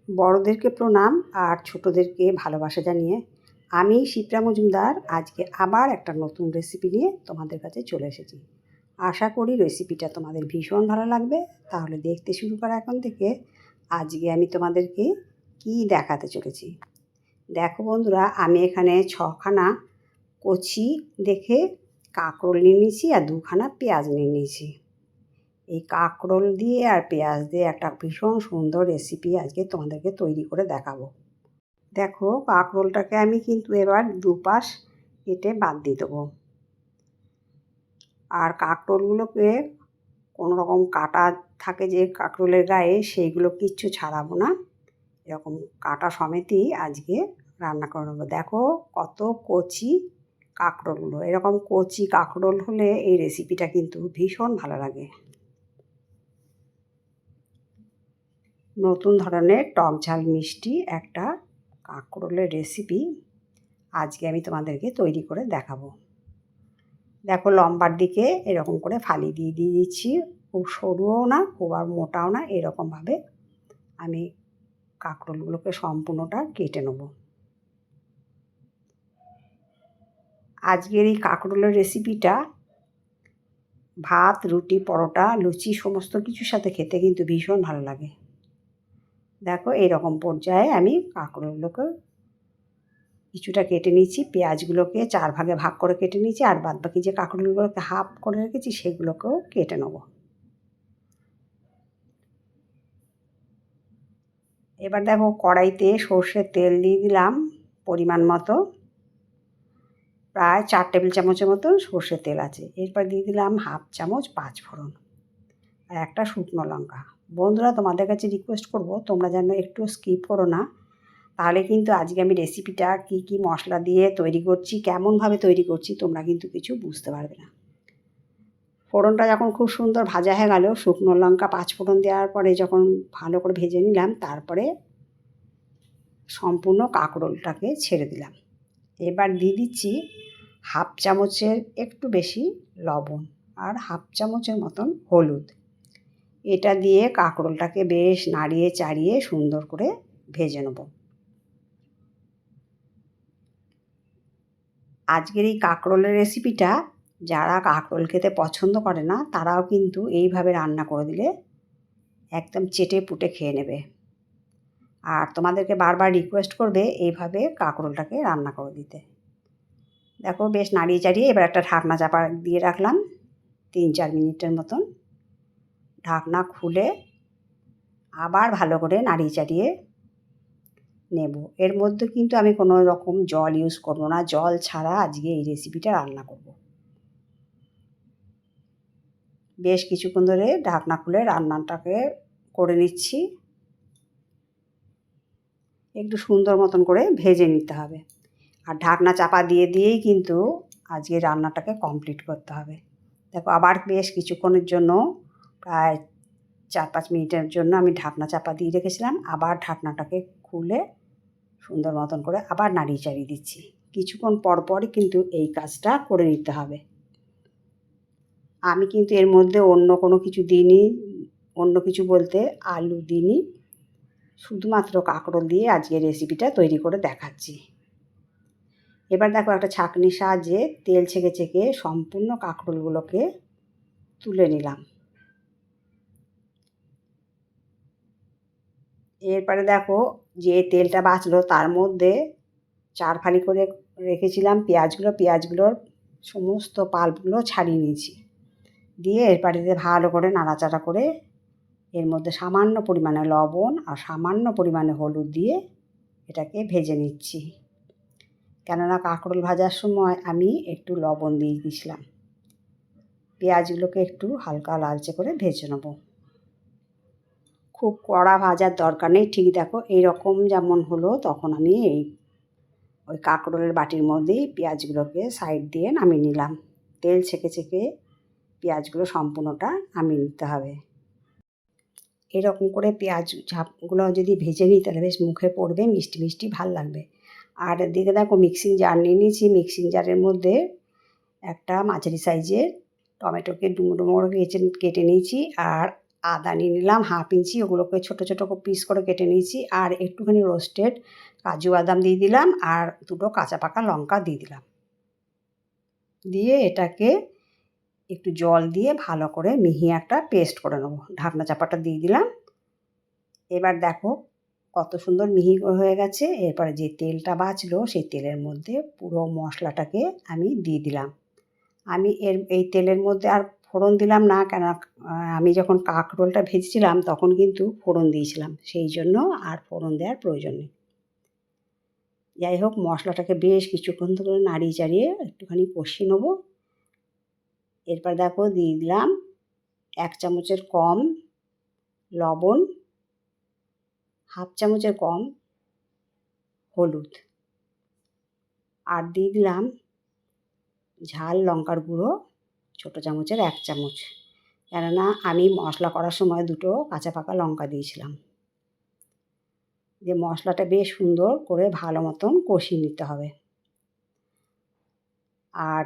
বড়দেরকে প্রণাম আর ছোটদেরকে ভালোবাসা জানিয়ে আমি শিপ্রা মজুমদার আজকে আবার একটা নতুন রেসিপি নিয়ে তোমাদের কাছে চলে এসেছি। আশা করি রেসিপিটা তোমাদের ভীষণ ভালো লাগবে। তাহলে দেখতে শুরু করা এখন থেকে। আজকে আমি তোমাদেরকে কি দেখাতে চলেছি দেখো বন্ধুরা, আমি এখানে 6খানা কচি দেখে কাঁকরোল নিয়ে নিয়েছি আর 2খানা পেঁয়াজ নিয়ে নিয়েছি। এই কাঁকরোল দিয়ে আর পেঁয়াজ দিয়ে একটা ভীষণ সুন্দর রেসিপি আজকে তোমাদেরকে তৈরি করে দেখাবো। দেখো, কাঁকরোলটাকে আমি কিন্তু এবার দুপাশ কেটে বাদ দিয়ে দেবো। আর কাঁকরোলগুলোকে কোনো রকম কাটা থাকে যে কাঁকরোলের গায়ে, সেইগুলো কিচ্ছু ছাড়াবো না। এরকম কাটা সমেতই আজকে রান্না করে নেবো। দেখো কত কচি কাঁকরোলগুলো, এরকম কচি কাঁকরোল হলে এই রেসিপিটা কিন্তু ভীষণ ভালো লাগে। নতুন ধরনের টক ঝাল মিষ্টি একটা কাঁকরোলের রেসিপি আজকে আমি তোমাদেরকে তৈরি করে দেখাবো। দেখো, লম্বার দিকে এরকম করে ফালি দিয়ে দিচ্ছি। খুব সরুও না, খুব আর মোটাও না, এরকমভাবে আমি কাঁকরোলগুলোকে সম্পূর্ণটা কেটে নেব। আজকের এই কাঁকরোলের রেসিপিটা ভাত, রুটি, পরোটা, লুচি সমস্ত কিছুর সাথে খেতে কিন্তু ভীষণ ভালো লাগে। দেখো, এইরকম পর্যায়ে আমি কাঁকরোলগুলোকে কিছুটা কেটে নিয়েছি। পেঁয়াজগুলোকে 4 ভাগে ভাগ করে কেটে নিয়েছি, আর বাদবাকি যে কাঁকরোলগুলোকে হাফ করে রেখেছি সেগুলোকেও কেটে নেব। এবার দেখো, কড়াইতে সর্ষের তেল দিয়ে দিলাম পরিমাণ মতো, প্রায় 4 টেবিল চামচের মতো সর্ষের তেল আছে। এরপর দিয়ে দিলাম হাফ চামচ 5 ফোড়ন আর একটা শুকনো লঙ্কা। বন্ধুরা, তোমাদের কাছে রিকোয়েস্ট করব তোমরা যেন একটু স্কিপ করো না, তাহলে কিন্তু আজকে আমি রেসিপিটা কি মশলা দিয়ে তৈরি করছি, কেমনভাবে তৈরি করছি তোমরা কিন্তু কিছু বুঝতে পারবে না। ফোড়নটা যখন খুব সুন্দর ভাজা হয়ে গেল, শুকনো লঙ্কা 5 ফোড়ন দেওয়ার পরে যখন ভালো করে ভেজে নিলাম, তারপরে সম্পূর্ণ কাঁকরোলটাকে ছেড়ে দিলাম। এবার দিয়ে দিচ্ছি হাফ চামচের একটু বেশি লবণ আর হাফ চামচের মতন হলুদ। এটা দিয়ে কাঁকরোলটাকে বেশ নাড়িয়ে চাড়িয়ে সুন্দর করে ভেজে নেব। আজকের এই কাঁকরোলের রেসিপিটা যারা কাঁকরোল খেতে পছন্দ করে না তারাও কিন্তু এইভাবে রান্না করে দিলে একদম চেটে পুটে খেয়ে নেবে। আর তোমাদেরকে বারবার রিকোয়েস্ট করবে এইভাবে কাঁকরোলটাকে রান্না করে দিতে। দেখো, বেশ নাড়িয়ে চাড়িয়ে এবার একটা ঢাকনা চাপা দিয়ে রাখলাম 3-4 মিনিটের মতন। ঢাকনা খুলে আবার ভালো করে নাড়িয়ে চাড়িয়ে নেব। এর মধ্যে কিন্তু আমি কোনো রকম জল ইউজ করব না, জল ছাড়া আজকে এই রেসিপিটা রান্না করব। বেশ কিছুক্ষণ ধরে ঢাকনা খুলে রান্নাটাকে করে নিচ্ছি। একটু সুন্দর মতন করে ভেজে নিতে হবে। আর ঢাকনা চাপা দিয়েই কিন্তু আজকে রান্নাটাকে কমপ্লিট করতে হবে। দেখো, আবার বেশ কিছুক্ষণের জন্য প্রায় 4-5 মিনিটের জন্য আমি ঢাকনা চাপা দিয়ে রেখেছিলাম। আবার ঢাকনাটাকে খুলে সুন্দর মতন করে আবার নাড়িয়ে চাড়িয়ে দিচ্ছি। কিছুক্ষণ পরই কিন্তু এই কাজটা করে নিতে হবে। আমি কিন্তু এর মধ্যে অন্য কোনো কিছু দিইনি, অন্য কিছু বলতে আলু দিইনি, শুধুমাত্র কাঁকরোল দিয়ে আজকে রেসিপিটা তৈরি করে দেখাচ্ছি। এবার দেখো, একটা ছাঁকনির সাহায্যে তেল ছেঁকে সম্পূর্ণ কাঁকরোলগুলোকে তুলে নিলাম। এরপরে দেখো, যে তেলটা বাঁচলো তার মধ্যে 4 ফালি করে রেখেছিলাম পেঁয়াজগুলোর সমস্ত পাল্পগুলো ছাড়িয়ে নিয়েছি। দিয়ে এরপরে ভালো করে নাড়াচাড়া করে এর মধ্যে সামান্য পরিমাণে লবণ আর সামান্য পরিমাণে হলুদ দিয়ে এটাকে ভেজে নিচ্ছি। কেননা কাঁকরোল ভাজার সময় আমি একটু লবণ দিয়ে দিয়েছিলাম। পেঁয়াজগুলোকে একটু হালকা লালচে করে ভেজে নেব। খুব কড়া ভাজার দরকার নেই। ঠিক দেখো, এইরকম যেমন হলো তখন আমি ওই কাঁকরোলের বাটির মধ্যেই পেঁয়াজগুলোকে সাইড দিয়ে নামিয়ে নিলাম। তেল ছেঁকে পেঁয়াজগুলো সম্পূর্ণটা নামিয়ে নিতে হবে। এরকম করে পেঁয়াজ ঝাপগুলো যদি ভেজে নিই তাহলে বেশ মুখে পড়বে, মিষ্টি ভাল লাগবে। আর এদিকে দেখো, মিক্সিং জার নিয়ে নিয়েছি। মিক্সিং জারের মধ্যে একটা মাঝারি সাইজের টমেটোকে ডুমো ডুমো করে কেটে নিয়েছি। আর আদা নিয়ে নিলাম 1/2 ইঞ্চি, ওগুলোকে ছোটো ছোটো পিস করে কেটে নিয়েছি। আর একটুখানি রোস্টেড কাজু বাদাম দিয়ে দিলাম, আর 2টো কাঁচা পাকা লঙ্কা দিয়ে দিলাম। দিয়ে এটাকে একটু জল দিয়ে ভালো করে মিহি একটা পেস্ট করে নেবো। ঢাকনা চাপাটা দিয়ে দিলাম। এবার দেখো কত সুন্দর মিহি হয়ে গেছে। এরপরে যে তেলটা বাঁচলো সেই তেলের মধ্যে পুরো মশলাটাকে আমি দিয়ে দিলাম। আমি এই তেলের মধ্যে আর ফোড়ন দিলাম না, কেন আমি যখন কাঁকরোলটা ভেজেছিলাম তখন কিন্তু ফোড়ন দিয়েছিলাম, সেই জন্য আর ফোড়ন দেওয়ার প্রয়োজন নেই। যাই হোক, মশলাটাকে বেশ কিছুক্ষণ ধরে নাড়িয়ে চাড়িয়ে একটুখানি কষিয়ে নেবো। এরপর দেখো দিয়ে দিলাম 1 চামচের কম লবণ, 1/2 চামচের কম হলুদ, আর দিয়ে দিলাম ঝাল লঙ্কার গুঁড়ো ছোটো চামচের 1 চামচ, কেননা আমি মশলা করার সময় 2টো কাঁচা পাকা লঙ্কা দিয়েছিলাম। যে মশলাটা বেশ সুন্দর করে ভালো মতন কষিয়ে নিতে হবে। আর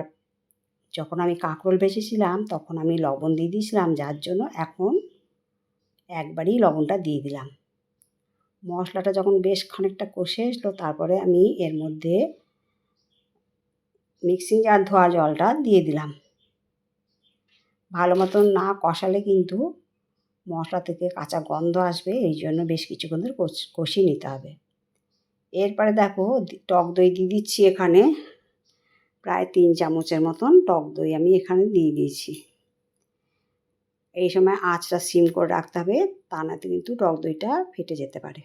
যখন আমি কাঁকরোল ভেজেছিলাম তখন আমি লবণ দিয়ে দিয়েছিলাম, যার জন্য এখন একবারেই লবণটা দিয়ে দিলাম। মশলাটা যখন বেশ খানিকটা কষে আসলো তারপরে আমি এর মধ্যে মিক্সিং জার ধোয়া জলটা দিয়ে দিলাম। ভালো মতন না কষালে কিন্তু মশলা থেকে কাঁচা গন্ধ আসবে, এই জন্য বেশ কিছুক্ষণ ধরে কষিয়ে নিতে হবে। এরপরে দেখো টক দই দিয়ে দিচ্ছি। এখানে প্রায় 3 চামচের মতন টক দই আমি এখানে দিয়ে দিয়েছি। এই সময় আঁচটা সিম করে রাখতে হবে, তা নাতে কিন্তু টক দইটা ফেটে যেতে পারে।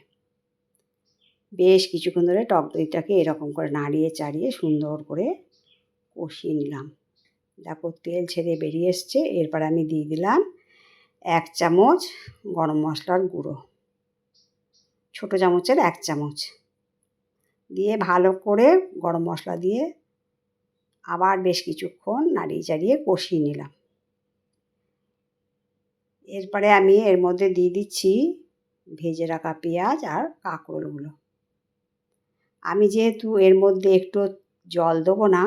বেশ কিছুক্ষণ ধরে টক দইটাকে এরকম করে নাড়িয়ে চাড়িয়ে সুন্দর করে কষিয়ে নিলাম। দেখো তেল ছেড়ে বেরিয়ে এসছে। এরপর আমি দিয়ে দিলাম 1 চামচ গরম মশলার গুঁড়ো, ছোটো চামচের 1 চামচ দিয়ে ভালো করে গরম মশলা দিয়ে আবার বেশ কিছুক্ষণ নাড়িয়ে চাড়িয়ে কষিয়ে নিলাম। এরপরে আমি এর মধ্যে দিয়ে দিচ্ছি ভেজে রাখা পেঁয়াজ আর কাঁকরোলগুলো। আমি যেহেতু এর মধ্যে একটু জল দেবো না,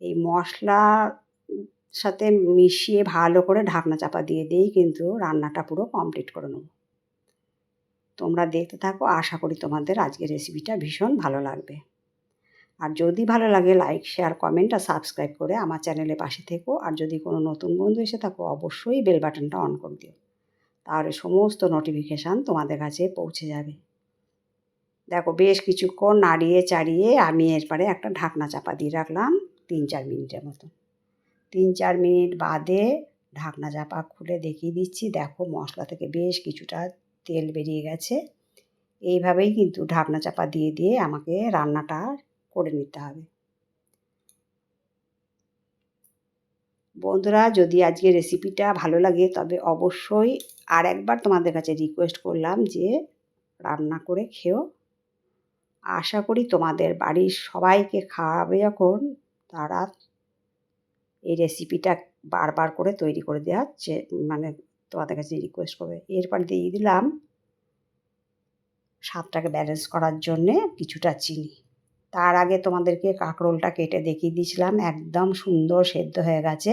এই মশলার সাথে মিশিয়ে ভালো করে ঢাকনা চাপা দিয়ে দিয়েই কিন্তু রান্নাটা পুরো কমপ্লিট করে নেব। তোমরা দেখতে থাকো, আশা করি তোমাদের আজকের রেসিপিটা ভীষণ ভালো লাগবে। আর যদি ভালো লাগে লাইক শেয়ার কমেন্ট আর সাবস্ক্রাইব করে আমার চ্যানেলের পাশে থেকো। আর যদি কোনো নতুন বন্ধু এসে থাকো অবশ্যই বেল বাটনটা অন করে দিও, তাহলে সমস্ত নোটিফিকেশান তোমাদের কাছে পৌঁছে যাবে। দেখো বেশ কিছুক্ষণ নাড়িয়ে চাড়িয়ে আমি এরপরে একটা ঢাকনা চাপা দিয়ে রাখলাম 3-4 মিনিটের মতো। 3-4 মিনিট বাদে ঢাকনা চাপা খুলে দেখিয়ে দিচ্ছি। দেখো মশলা থেকে বেশ কিছুটা তেল বেরিয়ে গেছে। এইভাবেই কিন্তু ঢাকনা চাপা দিয়ে দিয়ে আমাকে রান্নাটা করে নিতে হবে। বন্ধুরা, যদি আজকে রেসিপিটা ভালো লাগে তবে অবশ্যই আর একবার তোমাদের কাছে রিকোয়েস্ট করলাম যে রান্না করে খেও। আশা করি তোমাদের বাড়ির সবাইকে খাওয়াবে যখন, তারা এই রেসিপিটা বারবার করে তৈরি করে দেওয়ার মানে তোমাদের কাছে রিকোয়েস্ট করবে। এরপর দিয়ে দিলাম স্বাদটাকে ব্যালেন্স করার জন্যে কিছুটা চিনি। তার আগে তোমাদেরকে কাঁকরোলটা কেটে দেখিয়ে দিয়েছিলাম, একদম সুন্দর সেদ্ধ হয়ে গেছে।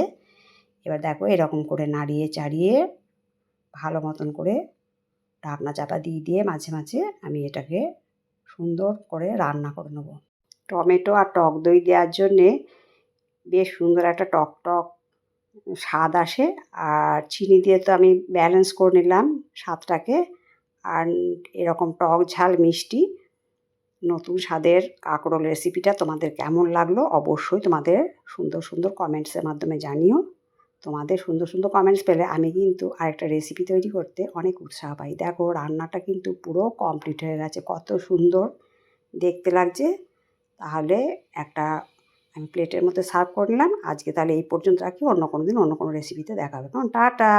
এবার দেখো এরকম করে নাড়িয়ে চাড়িয়ে ভালো মতন করে ঢাকনা চাপা দিয়ে দিয়ে মাঝে মাঝে আমি এটাকে সুন্দর করে রান্না করে নেব। টমেটো আর টক দই দেওয়ার জন্যে বেশ সুন্দর একটা টক টক স্বাদ আসে। আর চিনি দিয়ে তো আমি ব্যালেন্স করে নিলাম স্বাদটাকে। আর এরকম টক ঝাল মিষ্টি নতুন স্বাদের কাঁকরোল রেসিপিটা তোমাদের কেমন লাগলো অবশ্যই তোমাদের সুন্দর সুন্দর কমেন্টসের মাধ্যমে জানিও। তোমাদের সুন্দর সুন্দর কমেন্টস পেলে আমি কিন্তু আরেকটা রেসিপি তৈরি করতে অনেক উৎসাহ পাই। দেখো রান্নাটা কিন্তু পুরো কমপ্লিট হয়ে গেছে, কত সুন্দর দেখতে লাগছে। তাহলে একটা আমি প্লেটের মধ্যে সার্ভ করে নিলাম। আজকে তাহলে এই পর্যন্ত রাখি, অন্য কোনো দিন অন্য কোনো রেসিপিতে দেখা হবে। টাটা।